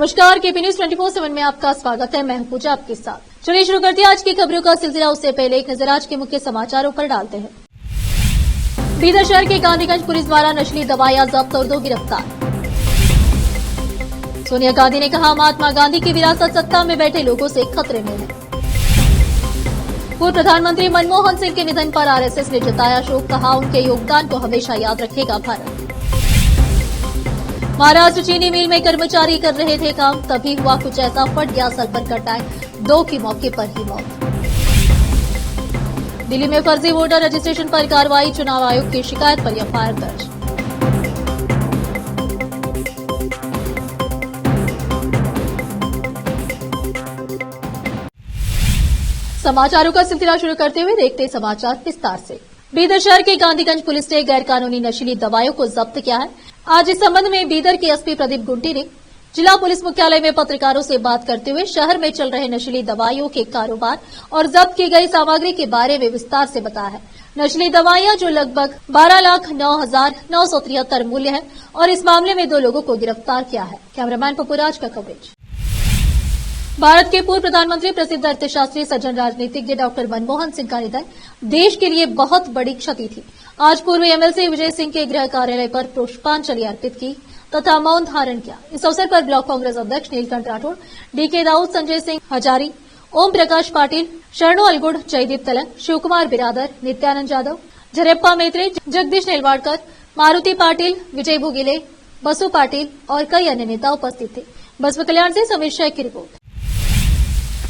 नमस्कार, KP news 24/7 में आपका स्वागत है। मैं हूं पूजा आपके साथ। चलिए शुरू करते हैं आज की खबरों का सिलसिला। उससे पहले एक नजर आज के मुख्य समाचारों पर डालते हैं। बीदर शहर के गांधीगंज पुलिस द्वारा नशीली दवाइयां जब्त और 2 गिरफ्तार। सोनिया गांधी ने कहा, महात्मा गांधी की विरासत सत्ता में बैठे लोगों से खतरे में है। पूर्व प्रधानमंत्री मनमोहन सिंह के निधन पर आरएसएस ने जताया शोक, कहा उनके योगदान को हमेशा याद रखेगा भारत। महाराष्ट्र चीनी मिल में कर्मचारी कर रहे थे काम, तभी हुआ कुछ ऐसा, फट गया सल्फर का टैंक, 2 की मौके पर ही मौत। दिल्ली में फर्जी वोटर रजिस्ट्रेशन पर कार्रवाई, चुनाव आयोग की शिकायत पर एफआईआर दर्ज। समाचारों का सिलसिला शुरू करते हुए देखते समाचार विस्तार से। बीदर शहर के गांधीगंज पुलिस ने गैर कानूनी नशीली दवाइयों को जब्त किया है। आज इस संबंध में बीदर के एसपी प्रदीप गुंटी ने जिला पुलिस मुख्यालय में पत्रकारों से बात करते हुए शहर में चल रहे नशीली दवाइयों के कारोबार और जब्त की गई सामग्री के बारे में विस्तार से बताया है। नशीली दवाइयां जो लगभग 12,09,973 मूल्य है और इस मामले में 2 लोगों को गिरफ्तार किया है। कैमरामैन पपुराज का कवरेज। भारत के पूर्व प्रधानमंत्री प्रसिद्ध अर्थशास्त्री सज्जन राजनीतिज्ञ डॉक्टर मनमोहन सिंह का निधन देश के लिए बहुत बड़ी क्षति थी। आज पूर्व एमएलसी विजय सिंह के गृह कार्यालय पर पुष्पांजलि अर्पित की तथा मौन धारण किया। इस अवसर पर ब्लॉक कांग्रेस अध्यक्ष नीलकंठ राठौड़, डीके दाऊद, संजय सिंह हजारी, ओम प्रकाश पाटिल, शरणु अलगुड़, जयदीप तलंग, शिवकुमार बिरादर, नित्यानंद यादव, झरेप्पा मेत्रे, जगदीश नेलवाड़कर, मारुति पाटिल, विजय भोगिले, बसु पाटिल और कई अन्य नेता उपस्थित थे। बसपा कल्याण से समीर शेख की रिपोर्ट।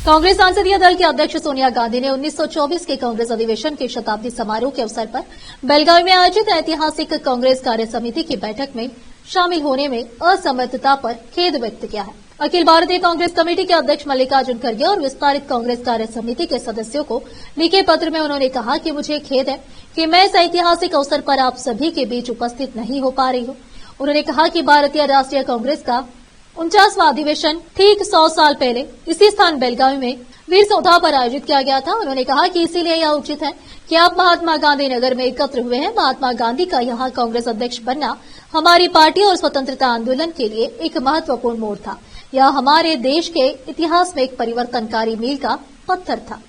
कांग्रेस संसदीय दल की अध्यक्ष सोनिया गांधी ने 1924 के कांग्रेस अधिवेशन के शताब्दी समारोह के अवसर पर बेलगावी में आयोजित ऐतिहासिक कांग्रेस कार्य समिति की बैठक में शामिल होने में असमर्थता पर खेद व्यक्त किया है। अखिल भारतीय कांग्रेस कमेटी के अध्यक्ष मल्लिकार्जुन खड़गे और विस्तारित कांग्रेस कार्य समिति के सदस्यों को लिखे पत्र में उन्होंने कहा कि मुझे खेद है कि मैं इस ऐतिहासिक अवसर पर आप सभी के बीच उपस्थित नहीं हो पा रही हूँ। उन्होंने कहा कि भारतीय राष्ट्रीय कांग्रेस का 49वां अधिवेशन ठीक 100 साल पहले इसी स्थान बेलगावी में वीर सौधा पर आयोजित किया गया था। उन्होंने कहा कि इसीलिए यह उचित है कि आप महात्मा गांधी नगर में एकत्र हुए हैं। महात्मा गांधी का यहां कांग्रेस अध्यक्ष बनना हमारी पार्टी और स्वतंत्रता आंदोलन के लिए एक महत्वपूर्ण मोड़ था। यह हमारे देश के इतिहास में एक परिवर्तनकारी मील का पत्थर था।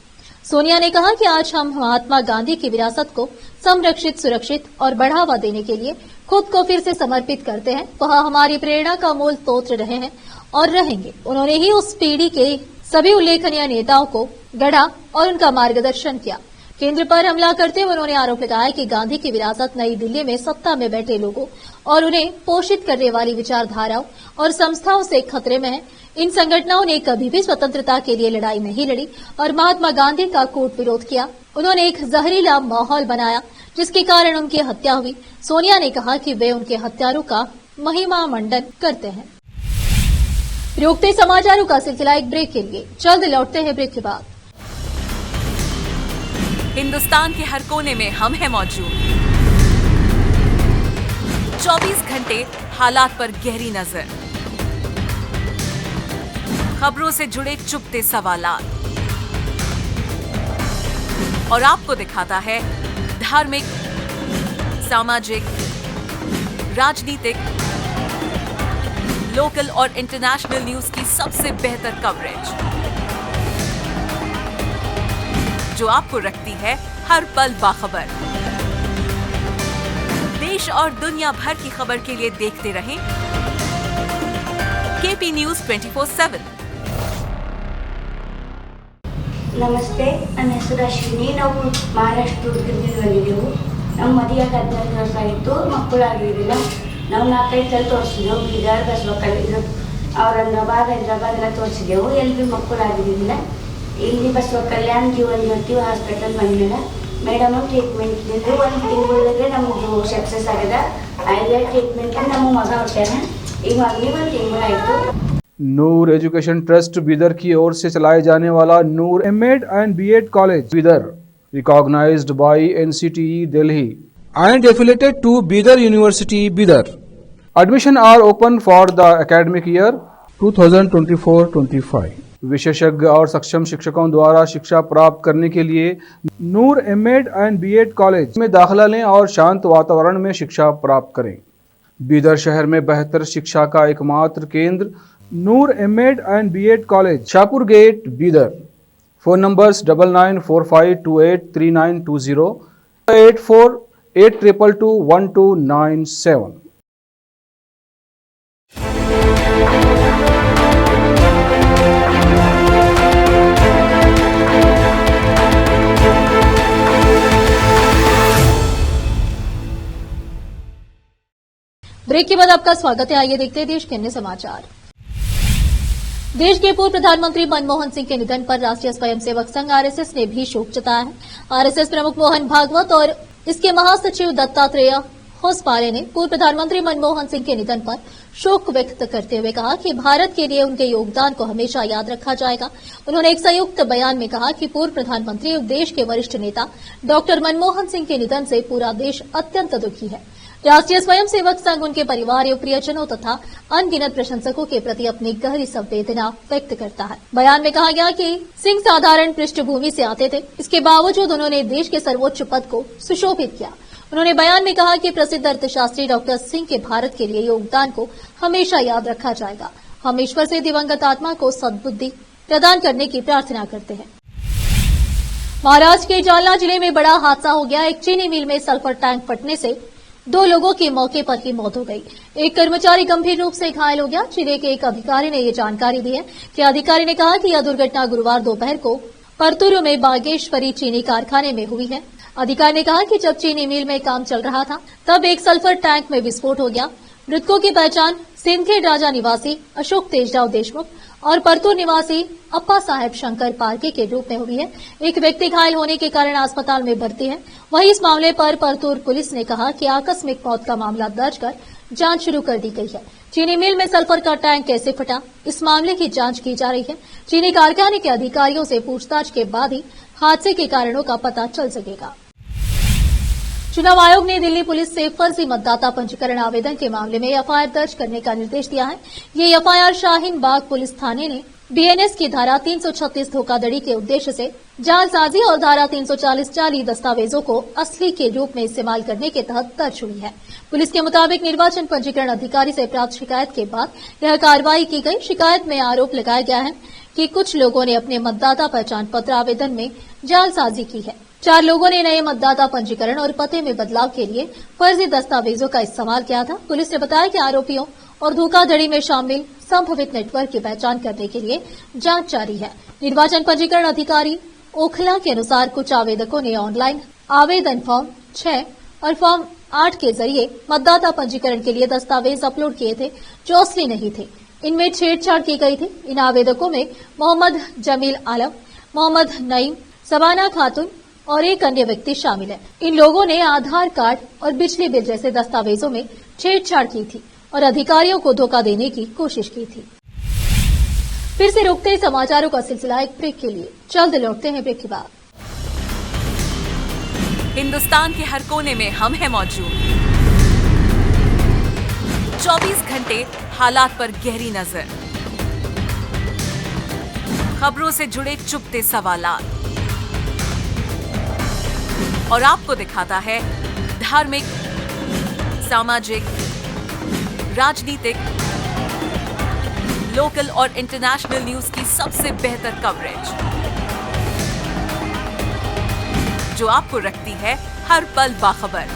सोनिया ने कहा कि आज हम महात्मा गांधी की विरासत को संरक्षित, सुरक्षित और बढ़ावा देने के लिए खुद को फिर से समर्पित करते हैं। वह हमारी प्रेरणा का मूल स्रोत रहे हैं और रहेंगे। उन्होंने ही उस पीढ़ी के सभी उल्लेखनीय नेताओं को गढ़ा और उनका मार्गदर्शन किया। केंद्र पर हमला करते हुए उन्होंने आरोप लगाया कि गांधी की विरासत नई दिल्ली में सत्ता में बैठे लोगों और उन्हें पोषित करने वाली विचारधाराओं और संस्थाओं से खतरे में है। इन संगठनों ने कभी भी स्वतंत्रता के लिए लड़ाई नहीं लड़ी और महात्मा गांधी का कूट विरोध किया। उन्होंने एक जहरीला माहौल बनाया जिसके कारण उनकी हत्या हुई। सोनिया ने कहा कि वे उनके हत्यारों का महिमा मंडन करते हैं। रोकते समाचारों का सिलसिला एक ब्रेक के लिए, जल्द लौटते हैं ब्रेक के बाद। हिंदुस्तान के हर कोने में हम हैं मौजूद। 24 घंटे हालात पर गहरी नजर, खबरों से जुड़े चुपते सवालात और आपको दिखाता है धार्मिक, सामाजिक, राजनीतिक, लोकल और इंटरनेशनल न्यूज की सबसे बेहतर कवरेज जो आपको रखती है हर पल बाखबर। देश और दुनिया भर की खबर के लिए देखते रहें केपी न्यूज 24/7। ನಮಸ್ತೆ, ನನ್ನ ಹೆಸರು ಅಶ್ವಿನಿ. ನಾವು ಮಹಾರಾಷ್ಟ್ರದಿಂದ ಬಂದಿದ್ದೆವು. ನಮ್ಮ ಮದುವೆಗೆ 15 ವರ್ಷ ಆಯಿತು, ಮಕ್ಕಳಾಗಿರಲಿಲ್ಲ. ನಾವು 4-5 ತೋರಿಸಿದೆವು, ಬೀದರ್, ಬಸವಕಲ್ಯಾಣ, ಔರಂಗಾಬಾದ್, ಹೈದರಾಬಾದ್ ಎಲ್ಲ ತೋರಿಸಿದೆವು. ಎಲ್ಲಿ ಭೀ ಮಕ್ಕಳಾಗಿರಲಿಲ್ಲ. ಇಲ್ಲಿ ಬಸವಕಲ್ಯಾಣ ಜೀವನ್ ಜ್ಯೋತಿ ಹಾಸ್ಪಿಟಲ್ ಬಂದಿಲ್ಲ. ಮೇಡಮ್ ಟ್ರೀಟ್ಮೆಂಟ್ನಿಂದ 1 ತಿಂಗಳೊಳಗೆ ನಮಗೆ ಸಕ್ಸಸ್ ಆಗಿದೆ. ಆಯ್ಲೆ ಟ್ರೀಟ್ಮೆಂಟ್ ನಮ್ಮ ಮಗ ಹುಟ್ಟ್ಯಾನ. ಈಗ ಮಗನಿಗೆ 1 ತಿಂಗಳಾಯಿತು. नूर एजुकेशन ट्रस्ट बीदर की ओर से चलाए जाने वाला Noor MEd and BEd college Bidar, recognized by NCTE Delhi and affiliated to Bidar University Bidar. Admission are open for the academic year 2024-25. विशेषज्ञ और सक्षम शिक्षकों द्वारा शिक्षा प्राप्त करने के लिए नूर एमएड एंड बीएड कॉलेज में दाखिला लें और शांत वातावरण में शिक्षा प्राप्त करें। बीदर शहर में बेहतर शिक्षा का एकमात्र केंद्र Noor M.Ed and B.Ed College, Shapur Gate, Bidar. Phone numbers 9945283920, 8482221297. Break के बाद आपका स्वागत है। आइए देखते हैं देश के अन्य समाचार। देश के पूर्व प्रधानमंत्री मनमोहन सिंह के निधन पर राष्ट्रीय स्वयंसेवक संघ आरएसएस ने भी शोक जताया है। आरएसएस प्रमुख मोहन भागवत और इसके महासचिव दत्तात्रेय होसपाले ने पूर्व प्रधानमंत्री मनमोहन सिंह के निधन पर शोक व्यक्त करते हुए कहा कि भारत के लिए उनके योगदान को हमेशा याद रखा जाएगा। उन्होंने एक संयुक्त बयान में कहा कि पूर्व प्रधानमंत्री और देश के वरिष्ठ नेता डॉक्टर मनमोहन सिंह के निधन से पूरा देश अत्यंत दुखी है। राष्ट्रीय स्वयंसेवक संघ उनके परिवार प्रियजनों तथा अनगिनत प्रशंसकों के प्रति अपनी गहरी संवेदना व्यक्त करता है। बयान में कहा गया कि सिंह साधारण पृष्ठभूमि से आते थे, इसके बावजूद उन्होंने देश के सर्वोच्च पद को सुशोभित किया। उन्होंने बयान में कहा कि प्रसिद्ध अर्थशास्त्री डॉक्टर सिंह के भारत के लिए योगदान को हमेशा याद रखा जाएगा। हम ईश्वर से दिवंगत आत्मा को सद्बुद्धि प्रदान करने की प्रार्थना करते हैं। महाराष्ट्र के जालना जिले में बड़ा हादसा हो गया। एक चीनी मिल में सल्फर टैंक फटने से 2 लोगों की मौके पर ही मौत हो गई। एक कर्मचारी गंभीर रूप से घायल हो गया। जिले के एक अधिकारी ने ये जानकारी दी है कि अधिकारी ने कहा कि यह दुर्घटना गुरुवार दोपहर को परतूरू में बागेश्वरी चीनी कारखाने में हुई है। अधिकारी ने कहा कि जब चीनी मिल में काम चल रहा था तब एक सल्फर टैंक में विस्फोट हो गया। मृतकों की पहचान सिंदखेड़ राजा निवासी अशोक तेजराव देशमुख और परतूर निवासी अप्पा साहेब शंकर पारके के रूप में हुई है। एक व्यक्ति घायल होने के कारण अस्पताल में भर्ती है। वहीं इस मामले पर परतूर पुलिस ने कहा कि आकस्मिक मौत का मामला दर्ज कर जांच शुरू कर दी गई है। चीनी मिल में सल्फर का टैंक कैसे फटा, इस मामले की जांच की जा रही है। चीनी कारखाने के अधिकारियों से पूछताछ के बाद ही हादसे के कारणों का पता चल सकेगा। चुनाव आयोग ने दिल्ली पुलिस से फर्जी मतदाता पंजीकरण आवेदन के मामले में एफआईआर दर्ज करने का निर्देश दिया है। ये एफआईआर शाहीन बाग पुलिस थाने ने बीएनएस की धारा 336 धोखाधड़ी के उद्देश्य से जालसाजी और धारा 340 जाली दस्तावेजों को असली के रूप में इस्तेमाल करने के तहत दर्ज हुई है। पुलिस के मुताबिक निर्वाचन पंजीकरण अधिकारी से प्राप्त शिकायत के बाद यह कार्रवाई की गई। शिकायत में आरोप लगाया गया है कि कुछ लोगों ने अपने मतदाता पहचान पत्र आवेदन में जालसाजी की है। 4 लोगों ने नए मतदाता पंजीकरण और पते में बदलाव के लिए फर्जी दस्तावेजों का इस्तेमाल किया था। पुलिस ने बताया कि आरोपियों और धोखाधड़ी में शामिल संभावित नेटवर्क की पहचान करने के लिए जांच जारी है। निर्वाचन पंजीकरण अधिकारी ओखला के अनुसार कुछ आवेदकों ने ऑनलाइन आवेदन फॉर्म 6 और फॉर्म 8 के जरिए मतदाता पंजीकरण के लिए दस्तावेज अपलोड किए थे जो असली नहीं थे। इनमें छेड़छाड़ की गई थी। इन आवेदकों में मोहम्मद जमील आलम, मोहम्मद नईम, सबाना खातून और एक अन्य व्यक्ति शामिल है। इन लोगों ने आधार कार्ड और बिजली बिल जैसे दस्तावेजों में छेड़छाड़ की थी और अधिकारियों को धोखा देने की कोशिश की थी। फिर से रुकते हैं समाचारों का सिलसिला एक ब्रेक के लिए। जल्द लौटते हैं ब्रेक के बाद। हिंदुस्तान के हर कोने में हम हैं मौजूद। 24 घंटे हालात पर गहरी नजर, खबरों से जुड़े चुपते सवालात और आपको दिखाता है धार्मिक, सामाजिक, राजनीतिक, लोकल और इंटरनेशनल न्यूज की सबसे बेहतर कवरेज जो आपको रखती है हर पल बाखबर।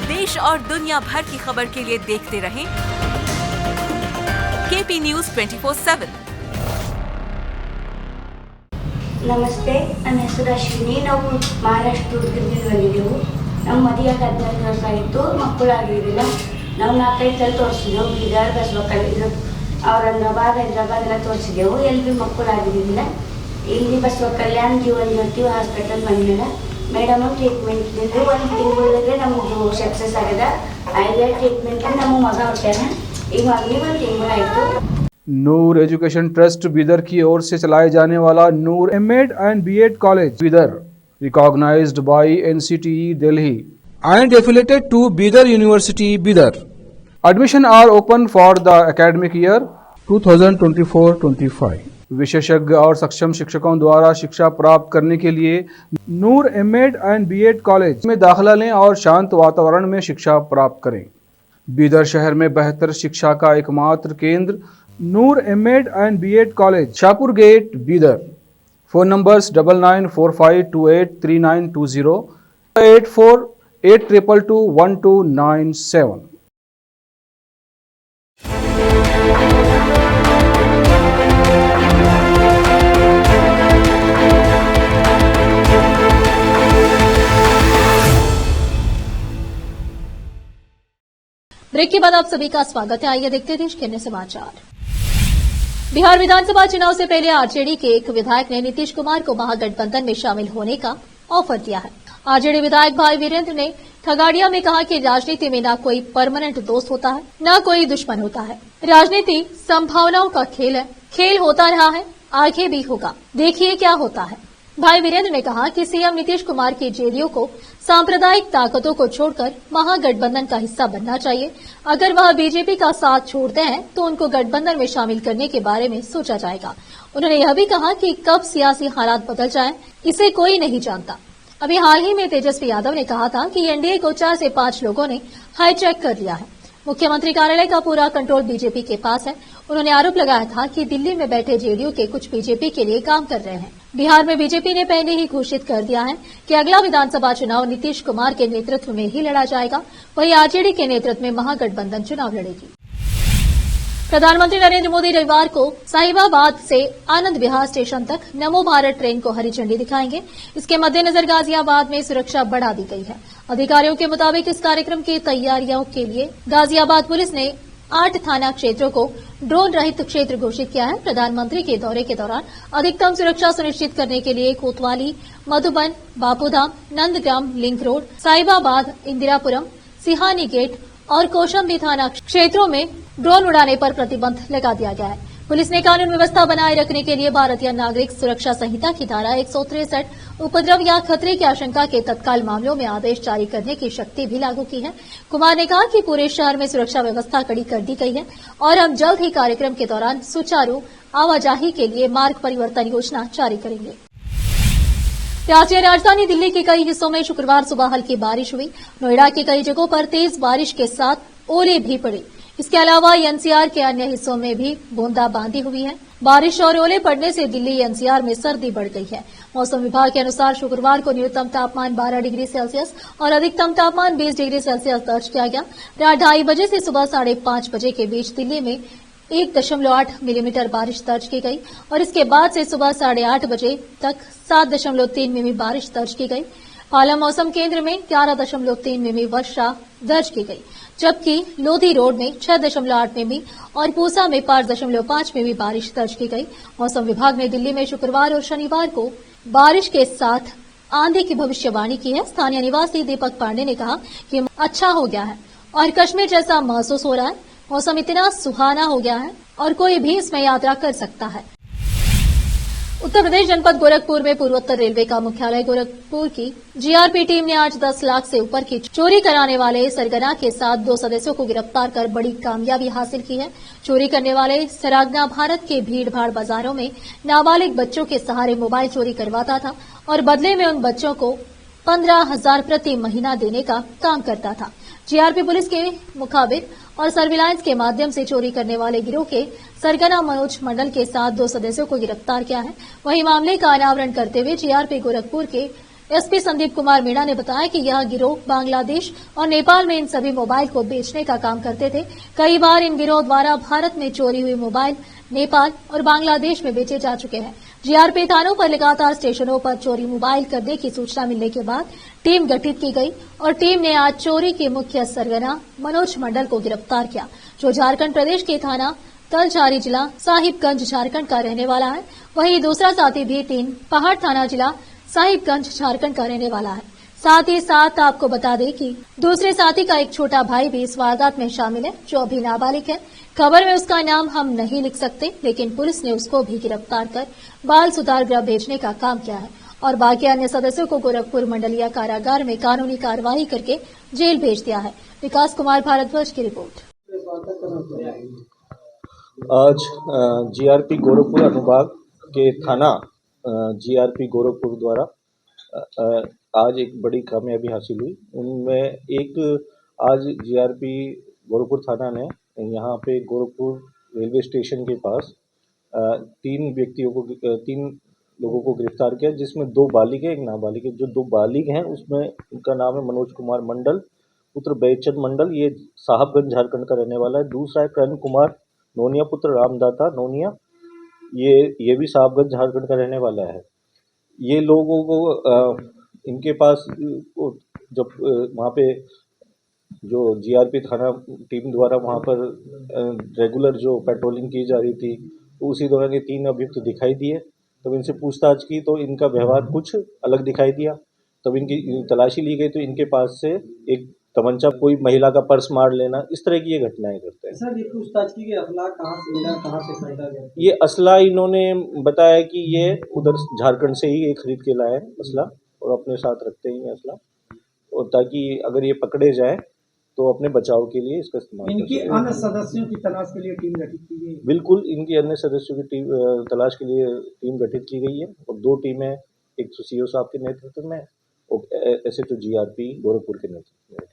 देश और दुनिया भर की खबर के लिए देखते रहें केपी न्यूज 24/7। ನಮಸ್ತೆ, ನನ್ನ ಹೆಸರು ಅಶ್ವಿನಿ. ನಾವು ಮಹಾರಾಷ್ಟ್ರದಿಂದ ಬಂದಿದ್ದೆವು. ನಮ್ಮ ಮದುವೆಗೆ 15 ವರ್ಷ ಆಯಿತು, ಮಕ್ಕಳಾಗಿರಲಿಲ್ಲ. ನಾವು 4-5 ಸಲ ತೋರಿಸಿದೆವು. ಬೀದರ್, ಬಸವಕಲ್ಯಾಣ, ಔರಂಗಾಬಾದ್, ಹೈದರಾಬಾದ್ ಎಲ್ಲ ತೋರಿಸಿದೆವು. ಎಲ್ಲಿ ಭೀ ಮಕ್ಕಳಾಗಿರಲಿಲ್ಲ. ಇಲ್ಲಿ ಬಸವಕಲ್ಯಾಣ ಜೀವನ್ ಜ್ಯೋತಿ ಹಾಸ್ಪಿಟಲ್ ಬಂದಿಲ್ಲ. ಮೇಡಮ್ ಟ್ರೀಟ್ಮೆಂಟ್ನಿಂದ 1 ತಿಂಗಳೊಳಗೆ ನಮಗೆ ಸಕ್ಸಸ್ ಆಗಿದೆ. ಆಯ್ಲೆ ಟ್ರೀಟ್ಮೆಂಟ್ ನಮ್ಮ ಮಗ ಹುಟ್ಟ್ಯಾನ. ಈಗ ಮಗನಿಗೆ 1 ತಿಂಗಳಾಯಿತು. नूर एजुकेशन ट्रस्ट बीदर की ओर से चलाए जाने वाला नूर M.Ed and B.Ed College, Bidar, recognized by NCTE Delhi and affiliated to Bidar University, Bidar. Admission are open for the academic year 2024-25. विशेषज्ञ और सक्षम शिक्षकों द्वारा शिक्षा प्राप्त करने के लिए नूर एम.एड and B.Ed कॉलेज में दाखिला लें और शांत वातावरण में शिक्षा प्राप्त करें। बीदर शहर में बेहतर शिक्षा का एकमात्र केंद्र Noor MEd and BEd college, Shahpur gate, Bidar. Phone numbers 9945283920, 8482221297। Break के बाद आप सभी का स्वागत है। आइए देखते हैं देश के अन्य समाचार। बिहार विधानसभा चुनाव से पहले आरजेडी के एक विधायक ने नीतीश कुमार को महागठबंधन में शामिल होने का ऑफर दिया है। आरजेडी विधायक भाई वीरेंद्र ने खगड़िया में कहा कि राजनीति में न कोई परमानेंट दोस्त होता है, न कोई दुश्मन होता है। राजनीति संभावनाओं का खेल है, खेल होता रहा है, आगे भी होगा, देखिए क्या होता है। भाई वीरेंद्र ने कहा कि सीएम नीतीश कुमार की जेडीयू को सांप्रदायिक ताकतों को छोड़कर महागठबंधन का हिस्सा बनना चाहिए। अगर वह बीजेपी का साथ छोड़ते हैं तो उनको गठबंधन में शामिल करने के बारे में सोचा जाएगा। उन्होंने यह भी कहा कि कब सियासी हालात बदल जाएं, इसे कोई नहीं जानता। अभी हाल ही में तेजस्वी यादव ने कहा था कि एनडीए को 4 से 5 लोगों ने हाईजैक कर लिया है। मुख्यमंत्री कार्यालय का पूरा कंट्रोल बीजेपी के पास है। उन्होंने आरोप लगाया था कि दिल्ली में बैठे जेडीयू के कुछ बीजेपी के लिए काम कर रहे हैं। बिहार में बीजेपी ने पहले ही घोषित कर दिया है कि अगला विधानसभा चुनाव नीतीश कुमार के नेतृत्व में ही लड़ा जाएगा। वहीं आरजेडी के नेतृत्व में महागठबंधन चुनाव लड़ेगी। प्रधानमंत्री नरेंद्र मोदी रविवार को साहिबाबाद से आनंद विहार स्टेशन तक नमो भारत ट्रेन को हरी झंडी दिखाएंगे। इसके मद्देनजर गाजियाबाद में सुरक्षा बढ़ा दी गई है। अधिकारियों के मुताबिक इस कार्यक्रम की तैयारियों के लिए गाजियाबाद पुलिस ने 8 थाना क्षेत्रों को ड्रोन रहित क्षेत्र घोषित किया है। प्रधानमंत्री के दौरे के दौरान अधिकतम सुरक्षा सुनिश्चित करने के लिए Kotwali, Madhuban, Bapudham, Nandgram, link road, Sahibabad, Indirapuram, Sihani gate और कौशंबी थाना क्षेत्रों में ड्रोन उड़ाने पर प्रतिबंध लगा दिया गया है। पुलिस ने कानून व्यवस्था बनाए रखने के लिए भारतीय नागरिक सुरक्षा संहिता की धारा 163 उपद्रव या खतरे की आशंका के तत्काल मामलों में आदेश जारी करने की शक्ति भी लागू की है। कुमार ने कहा कि पूरे शहर में सुरक्षा व्यवस्था कड़ी कर दी गई है और हम जल्द ही कार्यक्रम के दौरान सुचारू आवाजाही के लिए मार्ग परिवर्तन योजना जारी करेंगे। राष्ट्रीय राजधानी दिल्ली के कई हिस्सों में शुक्रवार सुबह हल्की बारिश हुई। नोएडा के कई जगहों पर तेज बारिश के साथ ओले भी पड़े। इसके अलावा एनसीआर के अन्य हिस्सों में भी बूंदाबांदी हुई है। बारिश और ओले पड़ने से दिल्ली एनसीआर में सर्दी बढ़ गई है। मौसम विभाग के अनुसार शुक्रवार को न्यूनतम तापमान 12 डिग्री सेल्सियस और अधिकतम तापमान 20 डिग्री सेल्सियस दर्ज किया गया। रात 2:30 बजे से सुबह 5:30 बजे के बीच दिल्ली में 1.8 मिलीमीटर बारिश दर्ज की गई और इसके बाद से सुबह 8:30 बजे तक 7.3 मिमी बारिश दर्ज की गई। पाला मौसम केंद्र में 11.3 मिमी वर्षा दर्ज की गई, जबकि लोधी रोड में 6.8 मिमी और पूसा में 5.5 मिमी बारिश दर्ज की गई। मौसम विभाग ने दिल्ली में शुक्रवार और शनिवार को बारिश के साथ आंधी की भविष्यवाणी की है। स्थानीय निवासी दीपक पांडे ने कहा कि अच्छा हो गया है और कश्मीर जैसा महसूस हो रहा है। मौसम इतना सुहाना हो गया है और कोई भी इसमें यात्रा कर सकता है। उत्तर प्रदेश जनपद गोरखपुर में पूर्वोत्तर रेलवे का मुख्यालय गोरखपुर की जीआरपी टीम ने आज 10 लाख से ऊपर की चोरी कराने वाले सरगना के साथ 2 सदस्यों को गिरफ्तार कर बड़ी कामयाबी हासिल की है। चोरी करने वाले सरगना भारत के भीड़-भाड़ बाजारों में नाबालिग बच्चों के सहारे मोबाइल चोरी करवाता था और बदले में उन बच्चों को 15,000 प्रति महीना देने का काम करता था। जीआरपी पुलिस के मुखाबिर और सर्विलांस के माध्यम से चोरी करने वाले गिरोह के सरगना मनोज मंडल के साथ 2 सदस्यों को गिरफ्तार किया है। वहीं मामले का अनावरण करते हुए जीआरपी गोरखपुर के एसपी संदीप कुमार मीणा ने बताया कि यह गिरोह बांग्लादेश और नेपाल में इन सभी मोबाइल को बेचने का काम करते थे। कई बार इन गिरोह द्वारा भारत में चोरी हुई मोबाइल नेपाल और बांग्लादेश में बेचे जा चुके हैं। जीआरपी थानों पर लगातार स्टेशनों पर चोरी मोबाइल करने की सूचना मिलने के बाद टीम गठित की गई और टीम ने आज चोरी के मुख्य सरगना मनोज मंडल को गिरफ्तार किया, जो झारखंड प्रदेश के थाना तलछारी जिला साहिबगंज झारखंड का रहने वाला है। वहीं दूसरा साथी भी 3 पहाड़ थाना जिला साहिबगंज झारखंड का रहने वाला है। साथ ही साथ आपको बता दें कि दूसरे साथी का एक छोटा भाई भी इस वारदात में शामिल है, जो अभी नाबालिग है। खबर में उसका नाम हम नहीं लिख सकते, लेकिन पुलिस ने उसको भी गिरफ्तार कर बाल सुधार गृह भेजने का काम किया है और बाकी अन्य सदस्यों को गोरखपुर मंडलीय कारागार में कानूनी कार्रवाई करके जेल भेज दिया है। विकास कुमार भारद्वाज की रिपोर्ट। आज जीआरपी गोरखपुर अनुभाग के थाना जीआरपी गोरखपुर द्वारा आज एक बड़ी कामयाबी हासिल हुई। उनमें एक आज जीआरपी गोरखपुर थाना ने यहाँ पे गोरखपुर रेलवे स्टेशन के पास तीन लोगों को गिरफ्तार किया, जिसमें 2 बालिग है, एक नाबालिग है। जो 2 बालिग हैं उसमें उनका नाम है मनोज कुमार मंडल पुत्र बैचंद मंडल, ये साहबगंज झारखंड का रहने वाला है। दूसरा है करण कुमार नोनिया पुत्र रामदाता नोनिया, ये भी साहबगंज झारखंड का रहने वाला है। ये लोगों को इनके पास जब वहाँ पे जो जीआरपी थाना टीम द्वारा वहाँ पर रेगुलर जो पेट्रोलिंग की जा रही थी, तो उसी दौरान ये 3 अभियुक्त दिखाई दिए। तब इनसे पूछताछ की तो इनका व्यवहार कुछ अलग दिखाई दिया। तब इनकी तलाशी ली गई तो इनके पास से एक तमंचा, कोई महिला का पर्स मार लेना, इस तरह की ये घटनाएं करते हैं। सर, ये पूछताछ की कि असला कहाँ से मिला, कहाँ से खरीदा गया? ये असला इन्होंने बताया कि ये उधर झारखंड से ही ये खरीद के लाए असला और अपने साथ रखते हैं असला, और ताकि अगर ये पकड़े जाए तो अपने बचाव के लिए इसका इस्तेमाल। इनके अन्य सदस्यों की तलाश के लिए टीम गठित की गई? बिल्कुल, इनके अन्य सदस्यों की टीम तलाश के लिए टीम गठित की गई है और 2 टीमें, एक तो सीओ साहब के नेतृत्व में और एसएचओ जीआरपी गोरखपुर के नेतृत्व में।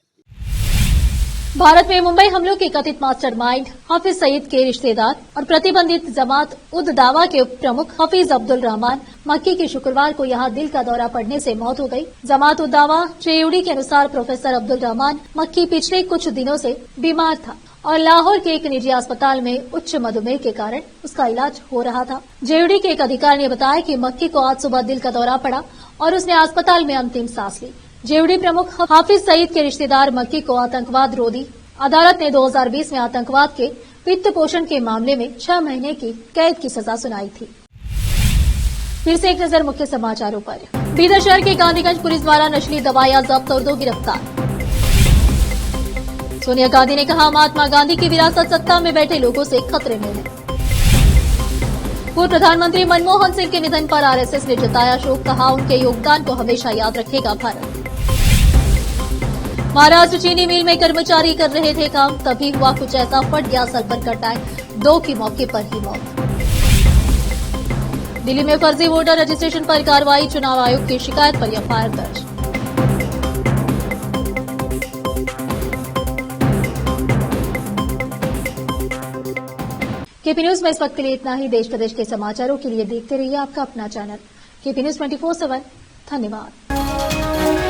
भारत में मुंबई हमलों के कथित मास्टरमाइंड हाफिज सईद के रिश्तेदार और प्रतिबंधित जमात उद दावा के उप प्रमुख हफीज अब्दुल रहमान मक्की की शुक्रवार को यहां दिल का दौरा पड़ने से मौत हो गई। जमात उद दावा जेयूडी के अनुसार प्रोफेसर अब्दुल रहमान मक्की पिछले कुछ दिनों से बीमार था और लाहौर के एक निजी अस्पताल में उच्च मधुमेह के कारण उसका इलाज हो रहा था। जेयूडी के एक अधिकारी ने बताया कि मक्की को आज सुबह दिल का दौरा पड़ा और उसने अस्पताल में अंतिम सांस ली। जेयूडी प्रमुख हाफिज सईद के रिश्तेदार मक्की को आतंकवाद रोधी अदालत ने 2020 में आतंकवाद के वित्त पोषण के मामले में 6 महीने की कैद की सजा सुनाई थी। फिर से एक नजर मुख्य समाचारों पर। बीदर शहर के गांधीगंज पुलिस द्वारा नशीली दवाइयां जब्त और 2 गिरफ्तार। सोनिया गांधी ने कहा, महात्मा गांधी की विरासत सत्ता में बैठे लोगों से खतरे में है। पूर्व प्रधानमंत्री मनमोहन सिंह के निधन पर आरएसएस ने जताया शोक, कहा उनके योगदान को हमेशा याद रखेगा भारत। महाराष्ट्र चीनी मिल में कर्मचारी कर रहे थे काम, तभी हुआ कुछ ऐसा, फट गया सल्फर का टैंक, 2 की मौके पर ही मौत। दिल्ली में फर्जी वोटर रजिस्ट्रेशन पर कार्रवाई, चुनाव आयोग की शिकायत पर एफआईआर दर्ज। केपी न्यूज में इस वक्त के लिए इतना ही। देश प्रदेश के समाचारों के लिए देखते रहिए आपका अपना चैनल केपी न्यूज 24/7। धन्यवाद।